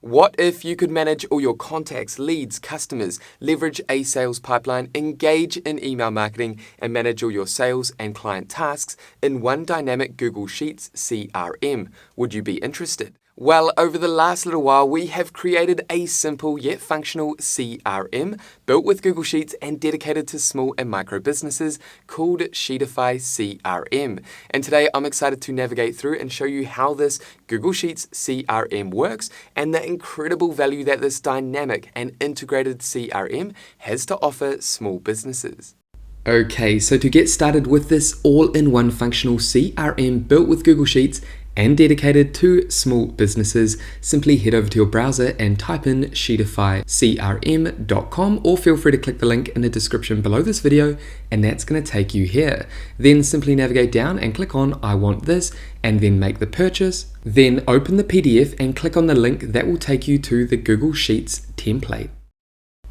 What if you could manage all your contacts, leads, customers, leverage a sales pipeline, engage in email marketing, and manage all your sales and client tasks in one dynamic Google Sheets CRM? Would you be interested? Well, over the last little while, we have created a simple yet functional CRM built with Google Sheets and dedicated to small and micro businesses called Sheetify CRM. And today I'm excited to navigate through and show you how this Google Sheets CRM works and the incredible value that this dynamic and integrated CRM has to offer small businesses. Okay, so to get started with this all-in-one functional CRM built with Google Sheets and dedicated to small businesses, simply head over to your browser and type in sheetifycrm.com, or feel free to click the link in the description below this video and that's going to take you here. Then simply navigate down and click on I want this and then make the purchase. Then open the PDF and click on the link that will take you to the Google Sheets template.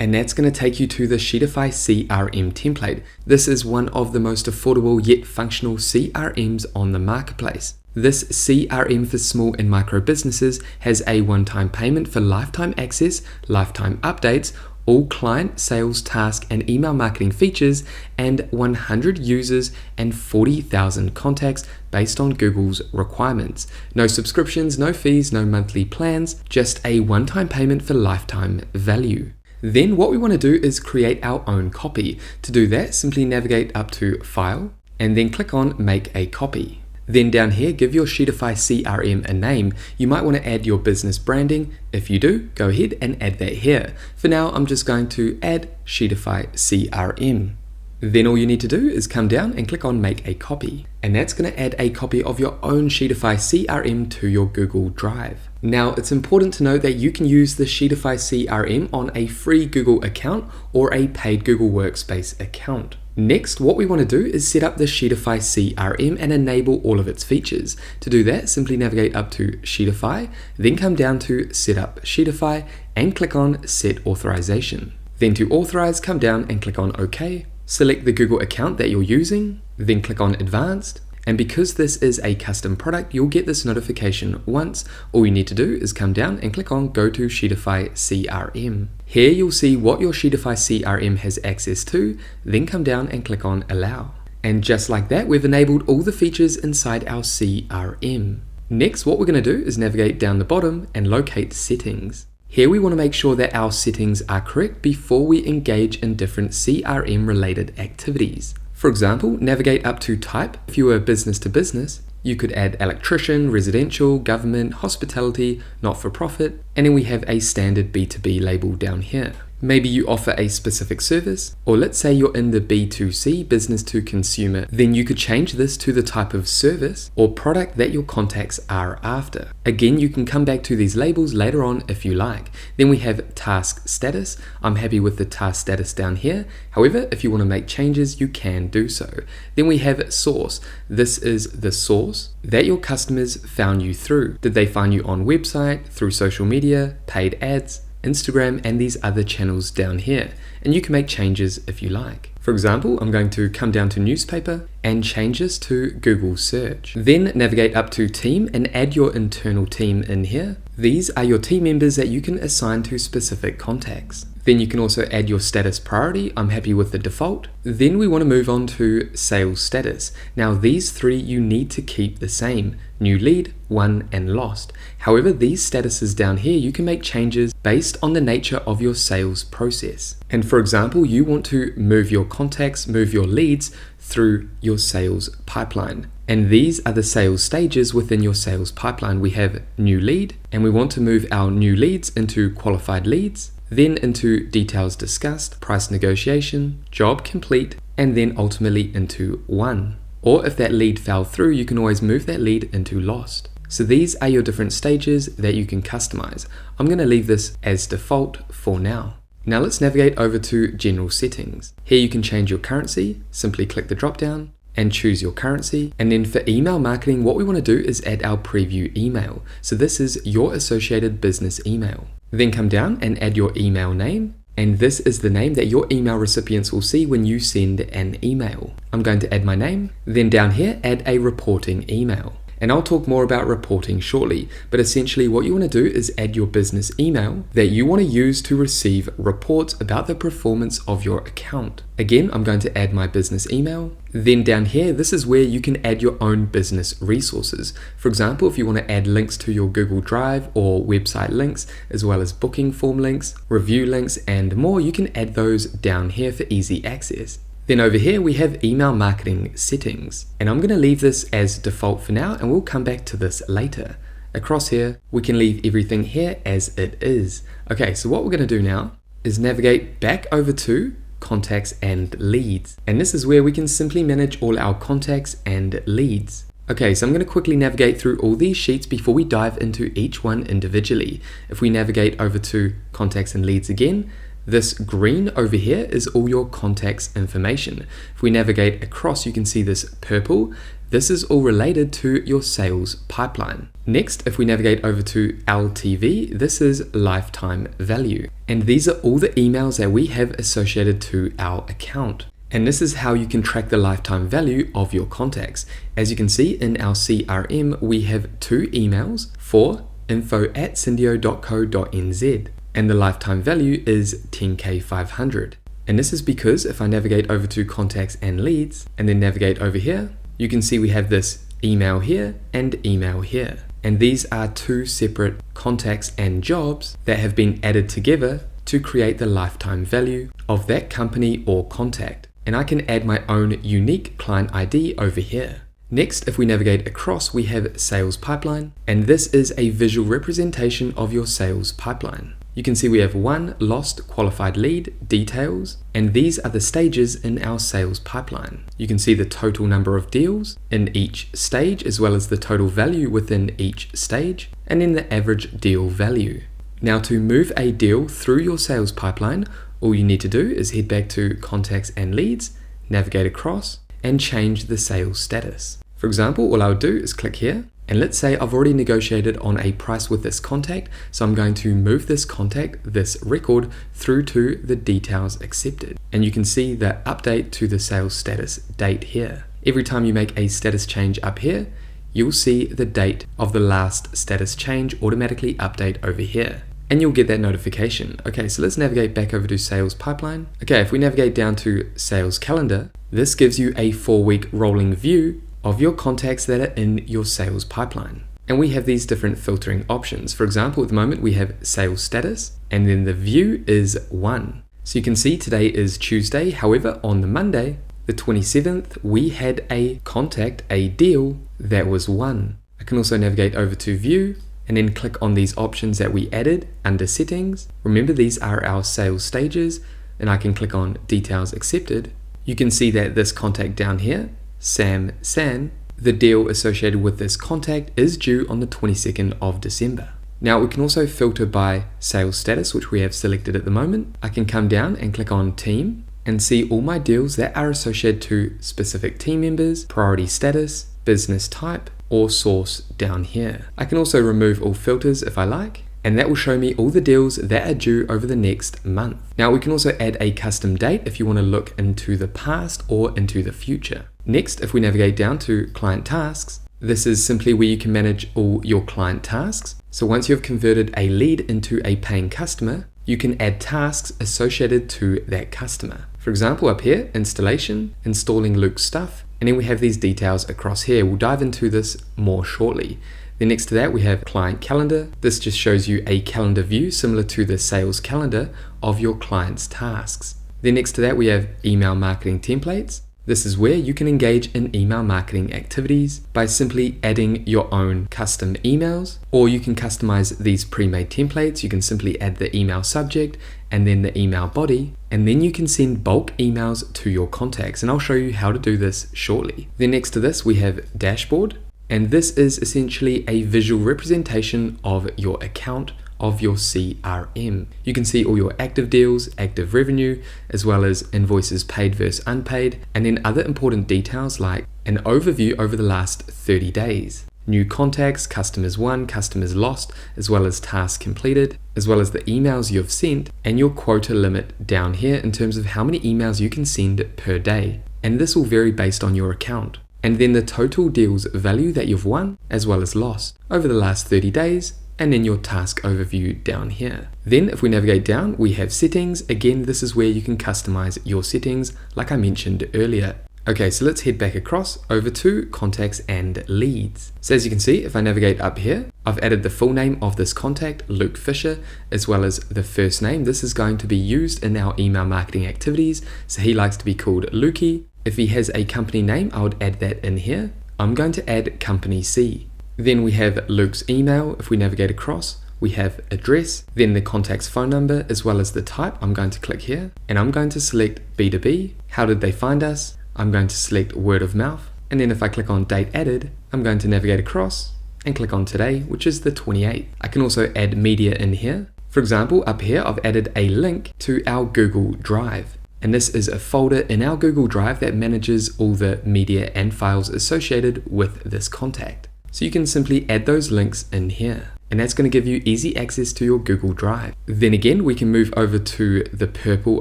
And that's going to take you to the Sheetify CRM template. This is one of the most affordable yet functional CRMs on the marketplace. This CRM for small and micro businesses has a one-time payment for lifetime access, lifetime updates, all client, sales, task, and email marketing features, and 100 users and 40,000 contacts based on Google's requirements. No subscriptions, no fees, no monthly plans, just a one-time payment for lifetime value. Then what we want to do is create our own copy. To do that, simply navigate up to File and then click on Make a Copy. Then down here, give your Sheetify CRM a name. You might want to add your business branding. If you do, go ahead and add that here. For now, I'm just going to add Sheetify CRM. Then all you need to do is come down and click on Make a Copy. And that's going to add a copy of your own Sheetify CRM to your Google Drive. Now, it's important to note that you can use the Sheetify CRM on a free Google account or a paid Google Workspace account. Next, what we want to do is set up the Sheetify CRM and enable all of its features. To do that, simply navigate up to Sheetify, then come down to Set up Sheetify and click on Set Authorization. Then to authorize, come down and click on OK. Select the Google account that you're using, then click on Advanced. And because this is a custom product, you'll get this notification once. All you need to do is come down and click on Go to Sheetify CRM. Here you'll see what your Sheetify CRM has access to, then come down and click on Allow. And just like that, we've enabled all the features inside our CRM. Next, what we're going to do is navigate down the bottom and locate Settings. Here we want to make sure that our settings are correct before we engage in different CRM related activities. For example, navigate up to Type. If you were business to business, you could add electrician, residential, government, hospitality, not-for-profit, and then we have a standard B2B label down here. Maybe you offer a specific service, or let's say you're in the B2C, business to consumer, then you could change this to the type of service or product that your contacts are after. Again, you can come back to these labels later on if you like. Then we have task status. I'm happy with the task status down here. However, if you want to make changes, you can do so. Then we have source. This is the source that your customers found you through. Did they find you on website, through social media, paid ads, Instagram, and these other channels down here, and you can make changes if you like. For example, I'm going to come down to newspaper and change this to Google search. Then navigate up to team and add your internal team in here. These are your team members that you can assign to specific contacts. Then you can also add your status priority. I'm happy with the default. Then we want to move on to sales status. Now these three you need to keep the same: new lead, won, and lost. However, these statuses down here you can make changes based on the nature of your sales process. And for example, you want to move your contacts, move your leads through your sales pipeline. And these are the sales stages within your sales pipeline. We have new lead, and we want to move our new leads into qualified leads, then into details discussed, price negotiation, job complete, and then ultimately into won. Or if that lead fell through, you can always move that lead into lost. So these are your different stages that you can customize. I'm going to leave this as default for now. Now let's navigate over to General Settings. Here you can change your currency. Simply click the drop down and choose your currency. And then for email marketing, what we want to do is add our preview email. So this is your associated business email. Then come down and add your email name. And this is the name that your email recipients will see when you send an email. I'm going to add my name. Then down here, add a reporting email. And I'll talk more about reporting shortly, but essentially what you want to do is add your business email that you want to use to receive reports about the performance of your account. Again, I'm going to add my business email. Then down here, this is where you can add your own business resources. For example, if you want to add links to your Google Drive or website links, as well as booking form links, review links, and more, you can add those down here for easy access. Then over here we have email marketing settings, and I'm going to leave this as default for now, and we'll come back to this later. Across here, we can leave everything here as it is. Okay, so what we're going to do now is navigate back over to contacts and leads. And this is where we can simply manage all our contacts and leads. Okay, so I'm going to quickly navigate through all these sheets before we dive into each one individually. If we navigate over to contacts and leads again, this green over here is all your contacts information. If we navigate across, you can see this purple. This is all related to your sales pipeline. Next, if we navigate over to LTV, this is lifetime value. And these are all the emails that we have associated to our account. And this is how you can track the lifetime value of your contacts. As you can see in our CRM, we have 2 emails for info@syndio.co.nz. And the lifetime value is 10K500. And this is because if I navigate over to contacts and leads and then navigate over here, you can see we have this email here and email here. And these are 2 separate contacts and jobs that have been added together to create the lifetime value of that company or contact. And I can add my own unique client ID over here. Next, if we navigate across, we have sales pipeline, and this is a visual representation of your sales pipeline. You can see we have 1 lost qualified lead, details, and these are the stages in our sales pipeline. You can see the total number of deals in each stage, as well as the total value within each stage, and then the average deal value. Now, to move a deal through your sales pipeline, all you need to do is head back to contacts and leads, navigate across, and change the sales status. For example, all I would do is click here, and let's say I've already negotiated on a price with this contact, so I'm going to move this contact, this record, through to the details accepted. And you can see the update to the sales status date here. Every time you make a status change up here, you'll see the date of the last status change automatically update over here. And you'll get that notification. Okay, so let's navigate back over to sales pipeline. Okay, if we navigate down to sales calendar, this gives you a 4-week rolling view of your contacts that are in your sales pipeline. And we have these different filtering options. For example, at the moment we have sales status, and then the view is 1. So you can see today is Tuesday. However, on the Monday, the 27th, we had a contact, a deal that was 1. I can also navigate over to view and then click on these options that we added under settings. Remember, these are our sales stages, and I can click on details accepted. You can see that this contact down here, Sam San, the deal associated with this contact is due on the 22nd of December. Now we can also filter by sales status, which we have selected at the moment. I can come down and click on team and see all my deals that are associated to specific team members, priority status, business type, or source down here. I can also remove all filters if I like, and that will show me all the deals that are due over the next month. Now we can also add a custom date if you want to look into the past or into the future. Next, if we navigate down to client tasks, this is simply where you can manage all your client tasks. So once you've converted a lead into a paying customer, you can add tasks associated to that customer. For example, up here, installation, installing Luke's stuff, and then we have these details across here. We'll dive into this more shortly. Then next to that, we have client calendar. This just shows you a calendar view similar to the sales calendar of your client's tasks. Then next to that, we have email marketing templates. This is where you can engage in email marketing activities by simply adding your own custom emails, or you can customize these pre-made templates. You can simply add the email subject and then the email body, and then you can send bulk emails to your contacts, and I'll show you how to do this shortly. Then next to this, we have dashboard, and this is essentially a visual representation of your account, of your CRM. You can see all your active deals, active revenue, as well as invoices paid versus unpaid, and then other important details like an overview over the last 30 days. New contacts, customers won, customers lost, as well as tasks completed, as well as the emails you've sent, and your quota limit down here in terms of how many emails you can send per day. And this will vary based on your account. and then the total deals value that you've won as well as lost over the last 30 days, and then your task overview down here. Then if we navigate down, we have settings. Again, this is where you can customize your settings like I mentioned earlier. Okay, so let's head back across over to contacts and leads. So as you can see, if I navigate up here, I've added the full name of this contact, Luke Fisher, as well as the first name. This is going to be used in our email marketing activities. So he likes to be called Lukey. If he has a company name, I would add that in here. I'm going to add company C. Then we have Luke's email. If we navigate across, we have address, then the contact's phone number, as well as the type. I'm going to click here and I'm going to select B2B. How did they find us? I'm going to select word of mouth, and then if I click on date added, I'm going to navigate across and click on today, which is the 28th. I can also add media in here. For example, up here, I've added a link to our Google Drive, and this is a folder in our Google Drive that manages all the media and files associated with this contact. So you can simply add those links in here, and that's going to give you easy access to your Google Drive. Then again, we can move over to the purple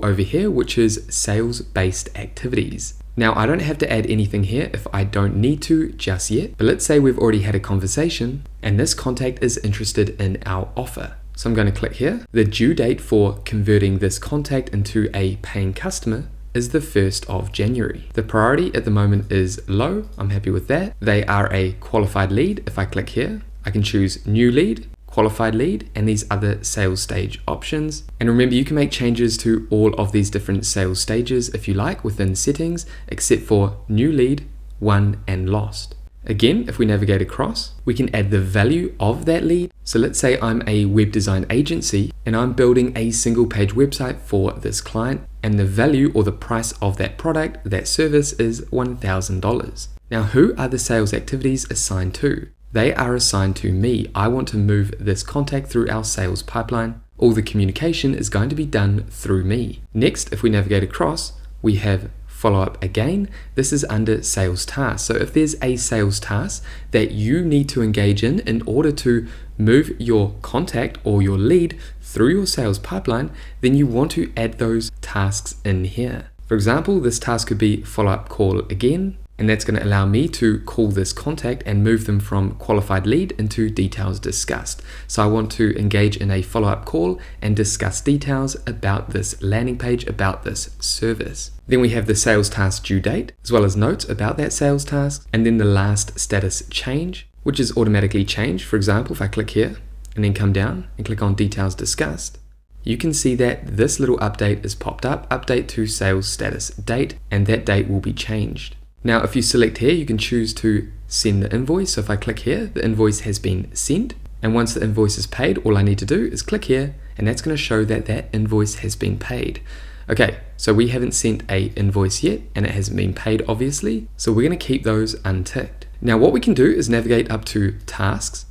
over here, which is sales-based activities. Now, I don't have to add anything here if I don't need to just yet, but let's say we've already had a conversation and this contact is interested in our offer. So I'm going to click here. The due date for converting this contact into a paying customer is the 1st of January. The priority at the moment is low. I'm happy with that. They are a qualified lead. If I click here, I can choose new lead, qualified lead, and these other sales stage options. And remember, you can make changes to all of these different sales stages if you like within settings, except for new lead, won, and lost. Again, if we navigate across, we can add the value of that lead. So let's say I'm a web design agency and I'm building a single page website for this client, and the value or the price of that product, that service, is $1,000. Now, who are the sales activities assigned to? They are assigned to me. I want to move this contact through our sales pipeline. All the communication is going to be done through me. Next, if we navigate across, we have follow up again. This is under sales tasks. So if there's a sales task that you need to engage in order to move your contact or your lead through your sales pipeline, then you want to add those tasks in here. For example, this task could be follow up call again, and that's going to allow me to call this contact and move them from qualified lead into details discussed. So I want to engage in a follow-up call and discuss details about this landing page, about this service. Then we have the sales task due date, as well as notes about that sales task, and then the last status change, which is automatically changed. For example, if I click here and then come down and click on details discussed, you can see that this little update is popped up, update to sales status date, and that date will be changed. Now, if you select here, you can choose to send the invoice. So if I click here, the invoice has been sent. And once the invoice is paid, all I need to do is click here, and that's going to show that that invoice has been paid. Okay, so we haven't sent a invoice yet, and it hasn't been paid, obviously. So we're going to keep those unticked. Now, what we can do is navigate up to tasks,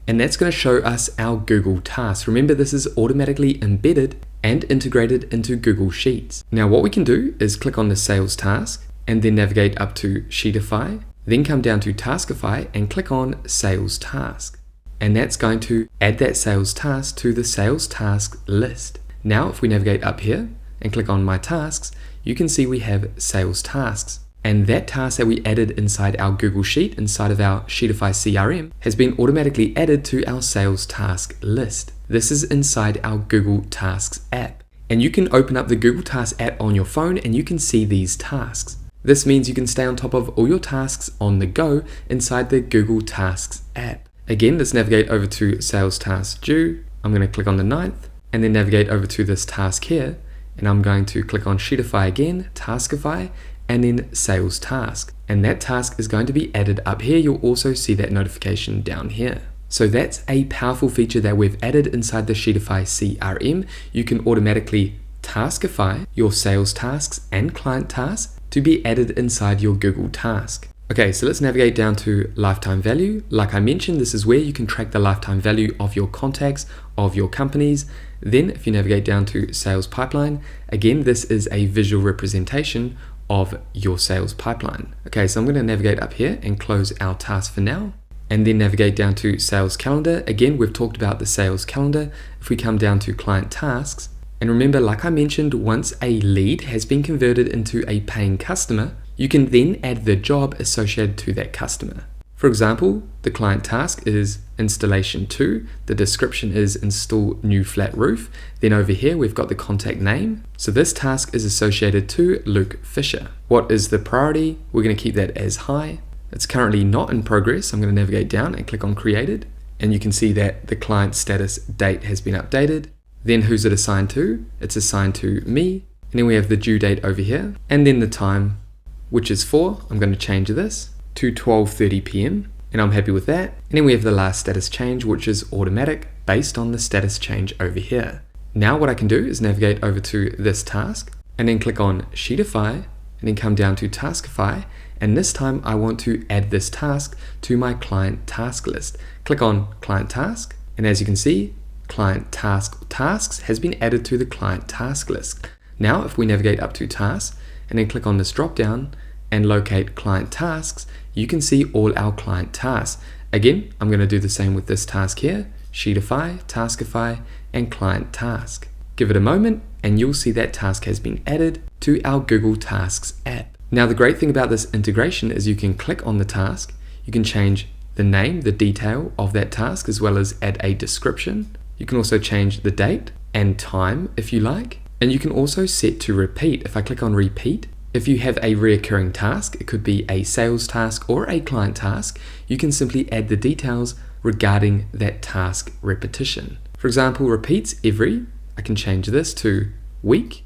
and that's going to show us our Google tasks. Remember, this is automatically embedded and integrated into Google Sheets. Now, what we can do is click on the sales task, and then navigate up to Sheetify, then come down to Taskify and click on Sales Task. And that's going to add that sales task to the sales task list. Now, if we navigate up here and click on My Tasks, you can see we have sales tasks. And that task that we added inside our Google Sheet, inside of our Sheetify CRM, has been automatically added to our sales task list. This is inside our Google Tasks app. And you can open up the Google Tasks app on your phone and you can see these tasks. This means you can stay on top of all your tasks on the go inside the Google Tasks app. Again, let's navigate over to Sales Task Due. I'm going to click on the 9th and then navigate over to this task here. And I'm going to click on Sheetify again, Taskify, and then Sales Task. And that task is going to be added up here. You'll also see that notification down here. So that's a powerful feature that we've added inside the Sheetify CRM. You can automatically taskify your sales tasks and client tasks to be added inside your Google task. Okay, so let's navigate down to lifetime value. Like I mentioned, this is where you can track the lifetime value of your contacts, of your companies. Then if you navigate down to sales pipeline, again, this is a visual representation of your sales pipeline. Okay, so I'm going to navigate up here and close our task for now, and then navigate down to sales calendar. Again, we've talked about the sales calendar. If we come down to client tasks, and remember, like I mentioned, once a lead has been converted into a paying customer, you can then add the job associated to that customer. For example, the client task is installation 2, the description is install new flat roof, then over here we've got the contact name. So this task is associated to Luke Fisher. What is the priority? We're going to keep that as high. It's currently not in progress. I'm going to navigate down and click on created, and you can see that the client status date has been updated. Then who's it assigned to? It's assigned to me, and then we have the due date over here, and then the time, which is 4. I'm going to change this to 12:30 p.m. and I'm happy with that. And then we have the last status change, which is automatic based on the status change over here. Now what I can do is navigate over to this task and then click on Sheetify and then come down to Taskify, and this time I want to add this task to my client task list. Click on client task, and as you can see, client tasks has been added to the client task list. Now if we navigate up to tasks and then click on this drop down and locate client tasks, you can see all our client tasks. Again, I'm going to do the same with this task here, Sheetify, Taskify, and client task. Give it a moment and you'll see that task has been added to our Google Tasks app. Now the great thing about this integration is you can click on the task, you can change the name, the detail of that task, as well as add a description. You can also change the date and time if you like, and you can also set to repeat. If I click on repeat, if you have a reoccurring task, it could be a sales task or a client task, you can simply add the details regarding that task repetition. For example, repeats every, I can change this to week.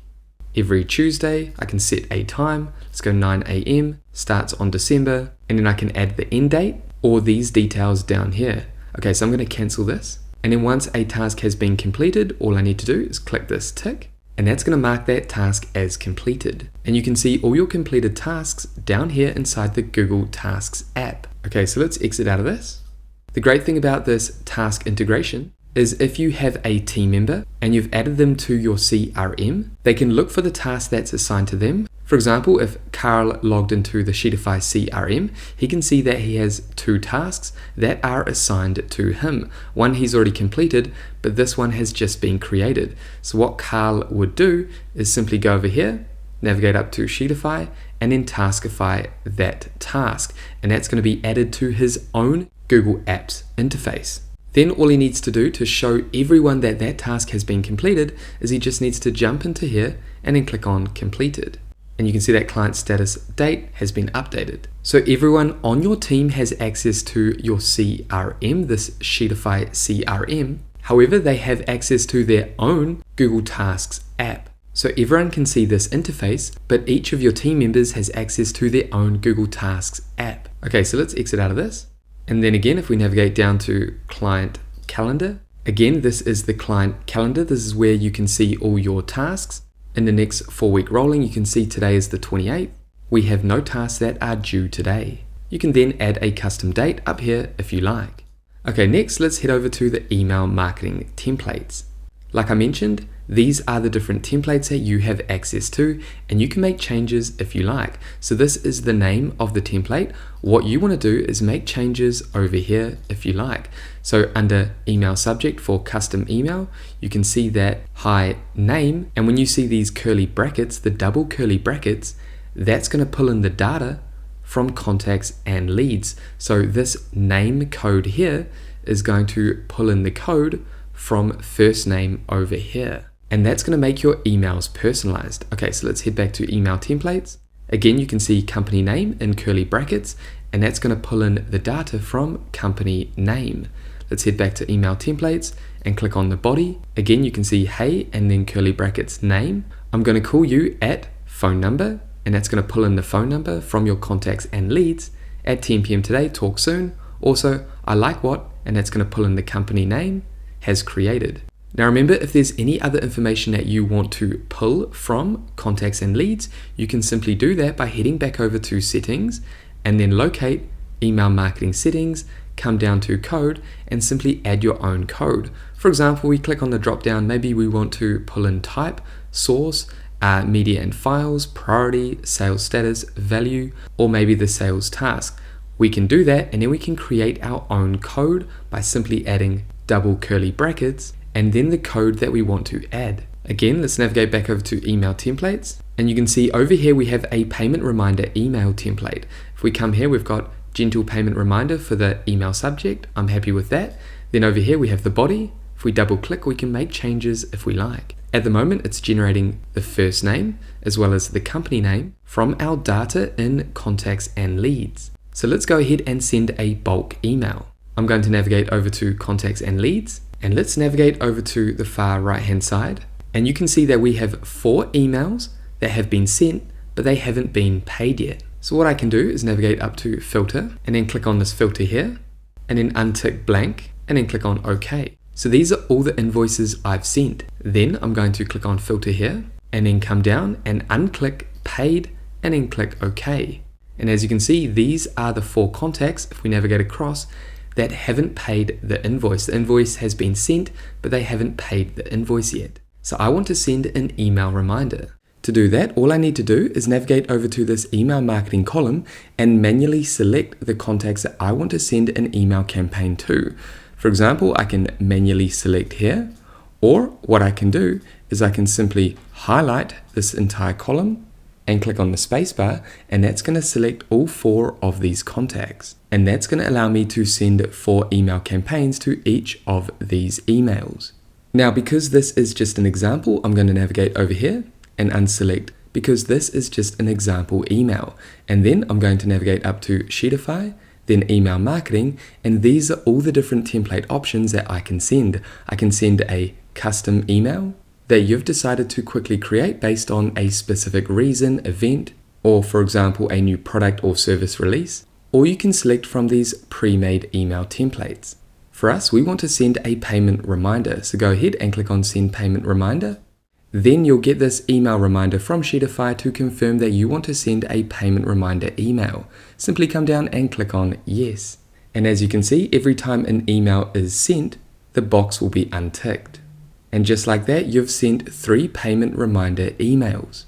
Every Tuesday, I can set a time. Let's go 9 a.m, starts on December, and then I can add the end date or these details down here. Okay, so I'm going to cancel this. And then once a task has been completed, all I need to do is click this tick, and that's going to mark that task as completed. And you can see all your completed tasks down here inside the Google Tasks app. Okay, so let's exit out of this. The great thing about this task integration is if you have a team member and you've added them to your CRM, they can look for the task that's assigned to them. For example, if Carl logged into the Sheetify CRM, he can see that he has 2 tasks that are assigned to him. One he's already completed, but this one has just been created. So what Carl would do is simply go over here, navigate up to Sheetify, and then taskify that task. And that's going to be added to his own Google Apps interface. Then all he needs to do to show everyone that that task has been completed is he just needs to jump into here and then click on completed. And you can see that client status date has been updated. So everyone on your team has access to your CRM, this Sheetify CRM. However, they have access to their own Google Tasks app. So everyone can see this interface, but each of your team members has access to their own Google Tasks app. Okay, so let's exit out of this. And then again, if we navigate down to client calendar, again, this is the client calendar. This is where you can see all your tasks. In the next 4-week rolling, you can see today is the 28th. We have no tasks that are due today. You can then add a custom date up here if you like. Okay, next let's head over to the email marketing templates. Like I mentioned, these are the different templates that you have access to, and you can make changes if you like. So this is the name of the template. What you want to do is make changes over here if you like. So under email subject for custom email, you can see that hi name, and when you see these curly brackets, the double curly brackets, that's going to pull in the data from contacts and leads. So this name code here is going to pull in the code from first name over here. And that's going to make your emails personalized. Okay, so let's head back to email templates. Again, you can see company name in curly brackets, and that's going to pull in the data from company name. Let's head back to email templates and click on the body. Again, you can see hey and then curly brackets name. I'm going to call you at phone number, and that's going to pull in the phone number from your contacts and leads. At 10 p.m. today, talk soon. Also, I like what, and that's going to pull in the company name has created. Now remember, if there's any other information that you want to pull from contacts and leads, you can simply do that by heading back over to settings and then locate email marketing settings, come down to code and simply add your own code. For example, we click on the drop down, maybe we want to pull in type, source, media and files, priority, sales status, value, or maybe the sales task. We can do that and then we can create our own code by simply adding double curly brackets and then the code that we want to add. Again, let's navigate back over to email templates, and you can see over here we have a payment reminder email template. If we come here, we've got gentle payment reminder for the email subject. I'm happy with that. Then over here we have the body. If we double click, we can make changes if we like. At the moment, it's generating the first name as well as the company name from our data in contacts and leads. So let's go ahead and send a bulk email. I'm going to navigate over to contacts and leads, and let's navigate over to the far right hand side. And you can see that we have 4 emails that have been sent, but they haven't been paid yet. So what I can do is navigate up to filter and then click on this filter here and then untick blank and then click on OK. So these are all the invoices I've sent. Then I'm going to click on filter here and then come down and unclick paid and then click OK. And as you can see, these are the 4 contacts, if we navigate across, that haven't paid the invoice. The invoice has been sent, but they haven't paid the invoice yet. So I want to send an email reminder. To do that, all I need to do is navigate over to this email marketing column and manually select the contacts that I want to send an email campaign to. For example, I can manually select here, or what I can do is I can simply highlight this entire column and click on the spacebar, and that's going to select all 4 of these contacts. And that's going to allow me to send 4 email campaigns to each of these emails. Now, because this is just an example, I'm going to navigate over here and unselect because this is just an example email. And then I'm going to navigate up to Sheetify, then email marketing, and these are all the different template options that I can send. I can send a custom email that you've decided to quickly create based on a specific reason, event, or for example, a new product or service release, or you can select from these pre-made email templates. For us, we want to send a payment reminder, so go ahead and click on Send Payment Reminder. Then you'll get this email reminder from Sheetify to confirm that you want to send a payment reminder email. Simply come down and click on Yes. And as you can see, every time an email is sent, the box will be unticked. And just like that, you've sent 3 payment reminder emails.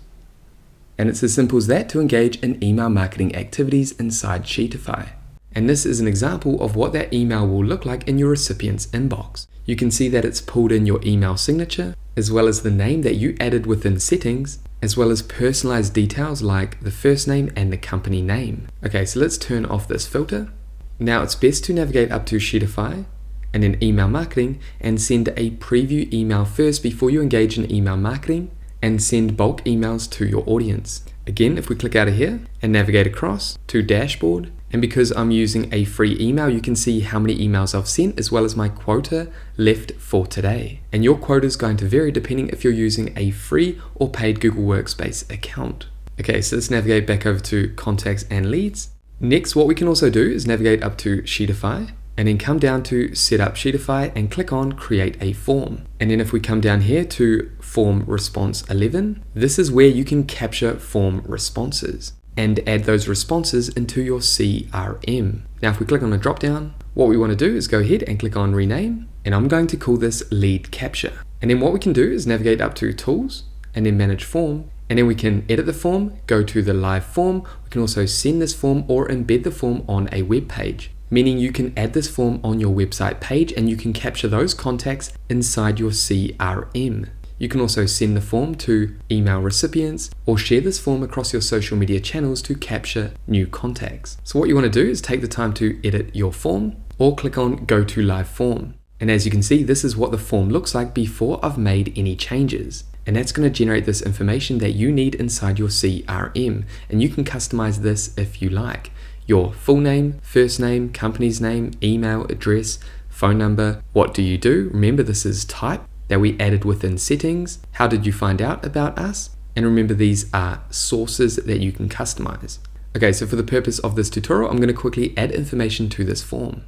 And it's as simple as that to engage in email marketing activities inside Sheetify. And this is an example of what that email will look like in your recipient's inbox. You can see that it's pulled in your email signature, as well as the name that you added within settings, as well as personalized details like the first name and the company name. Okay, so let's turn off this filter. Now it's best to navigate up to Sheetify and then email marketing and send a preview email first before you engage in email marketing and send bulk emails to your audience. Again, if we click out of here and navigate across to dashboard, and because I'm using a free email, you can see how many emails I've sent as well as my quota left for today. And your quota is going to vary depending if you're using a free or paid Google Workspace account. Okay, so let's navigate back over to contacts and leads. Next, what we can also do is navigate up to Sheetify and then come down to Set Up Sheetify and click on Create a Form. And then if we come down here to Form Response 11, this is where you can capture form responses and add those responses into your CRM. Now, if we click on the drop down, what we want to do is go ahead and click on Rename, and I'm going to call this Lead Capture. And then what we can do is navigate up to Tools and then Manage Form, and then we can edit the form, go to the live form. We can also send this form or embed the form on a web page, meaning you can add this form on your website page and you can capture those contacts inside your CRM. You can also send the form to email recipients or share this form across your social media channels to capture new contacts. So what you want to do is take the time to edit your form or click on Go to Live Form. And as you can see, this is what the form looks like before I've made any changes. And that's going to generate this information that you need inside your CRM. And you can customize this if you like. Your full name, first name, company's name, email, address, phone number, what do you do? Remember, this is type that we added within settings. How did you find out about us? And remember, these are sources that you can customize. Okay, so for the purpose of this tutorial, I'm going to quickly add information to this form.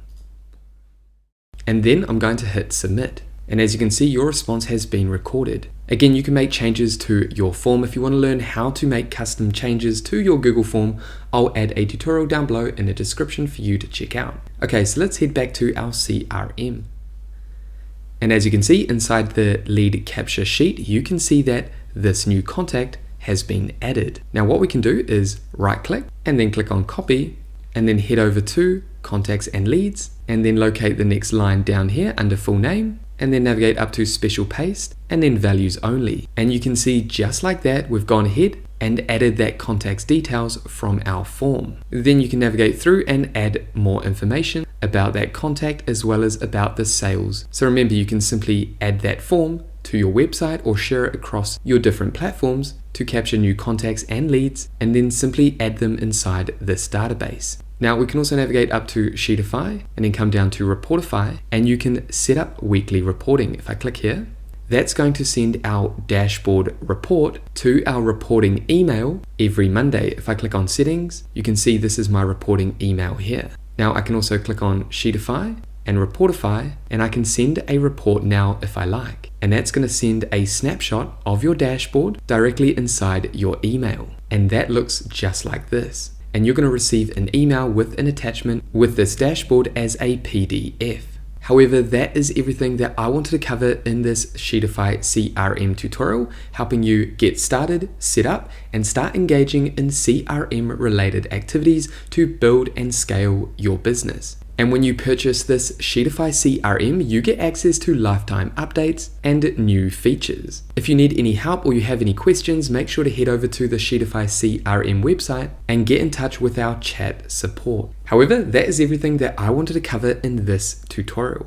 And then I'm going to hit submit. And as you can see, your response has been recorded. Again, you can make changes to your form. If you want to learn how to make custom changes to your Google form, I'll add a tutorial down below in the description for you to check out. Okay, so let's head back to our CRM. And as you can see inside the lead capture sheet, you can see that this new contact has been added. Now what we can do is right click and then click on copy and then head over to contacts and leads and then locate the next line down here under full name and then navigate up to special paste and then values only. And you can see just like that, we've gone ahead and added that contact's details from our form. Then you can navigate through and add more information about that contact as well as about the sales. So remember, you can simply add that form to your website or share it across your different platforms to capture new contacts and leads, and then simply add them inside this database. Now we can also navigate up to Sheetify and then come down to Reportify, and you can set up weekly reporting. If I click here, that's going to send our dashboard report to our reporting email every Monday. If I click on settings, you can see this is my reporting email here. Now I can also click on Sheetify and Reportify, and I can send a report now if I like. And that's going to send a snapshot of your dashboard directly inside your email. And that looks just like this. And you're going to receive an email with an attachment with this dashboard as a PDF. However, that is everything that I wanted to cover in this Sheetify CRM tutorial, helping you get started, set up, and start engaging in CRM related activities to build and scale your business. And when you purchase this Sheetify CRM, you get access to lifetime updates and new features. If you need any help or you have any questions, make sure to head over to the Sheetify CRM website and get in touch with our chat support. However, that is everything that I wanted to cover in this tutorial.